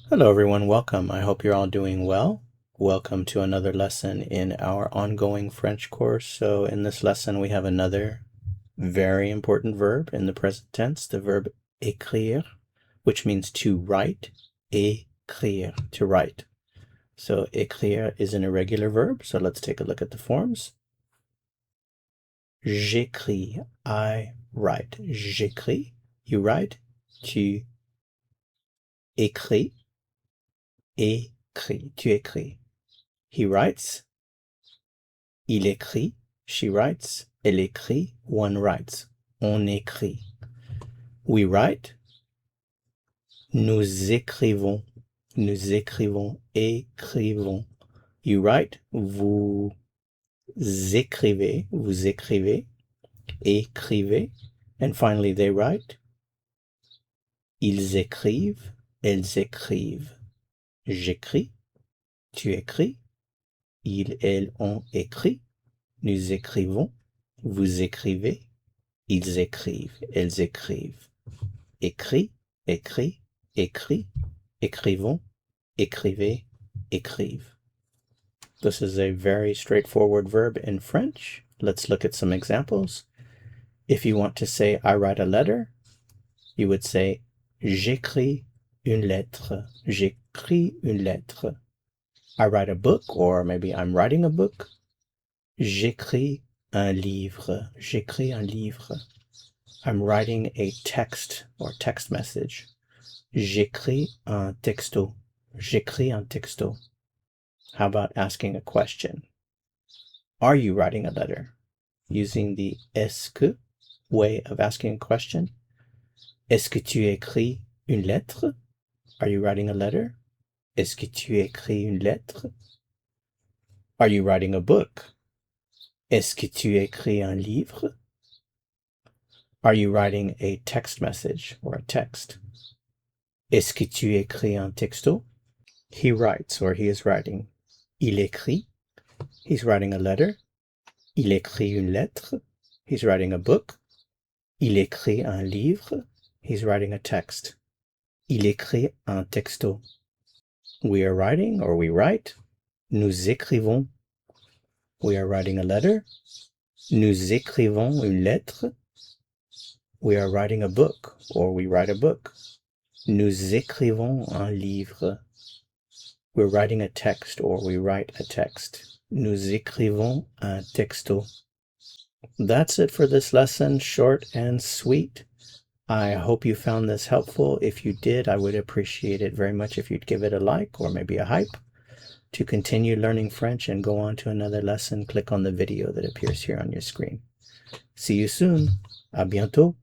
Hello everyone, welcome. I hope you're all doing well. Welcome to another lesson in our ongoing French course. So in this lesson we have another very important verb in the present tense, the verb écrire, which means to write. Écrire, to write. So écrire is an irregular verb, so let's take a look at the forms. J'écris, I write. J'écris, you write. Tu écris. Écris, tu écris. He writes. Il écrit, she writes. Elle écrit, one writes. On écrit. We write. Nous écrivons. Nous écrivons. Écrivons. You write. Vous écrivez. Vous écrivez. Écrivez. And finally, they write. Ils écrivent. Elles écrivent. J'écris. Tu écris. Ils, elles ont écrit. Nous écrivons. Vous écrivez. Ils écrivent. Elles écrivent. Écrit, écrit, écrit, écrivons, écrivez, écrivent. This is a very straightforward verb in French. Let's look at some examples. If you want to say, I write a letter, you would say, j'écris une lettre. J'écris une lettre. I write a book, or maybe I'm writing a book. J'écris un livre. J'écris un livre. I'm writing a text or text message. J'écris un texto. J'écris un texto. How about asking a question? Are you writing a letter? Using the est-ce que way of asking a question. Est-ce que tu écris une lettre? Are you writing a letter? Est-ce que tu écris une lettre? Are you writing a book? Est-ce que tu écris un livre? Are you writing a text message or a text? Est-ce que tu écris un texto? He writes or he is writing. Il écrit. He's writing a letter. Il écrit une lettre. He's writing a book. Il écrit un livre. He's writing a text. Il écrit un texto. We are writing or we write. Nous écrivons. We are writing a letter. Nous écrivons une lettre. We are writing a book or we write a book. Nous écrivons un livre. We're writing a text or we write a text. Nous écrivons un texto. That's it for this lesson, short and sweet. I hope you found this helpful. If you did, I would appreciate it very much if you'd give it a like or maybe a hype. To continue learning French and go on to another lesson, click on the video that appears here on your screen. See you soon. À bientôt.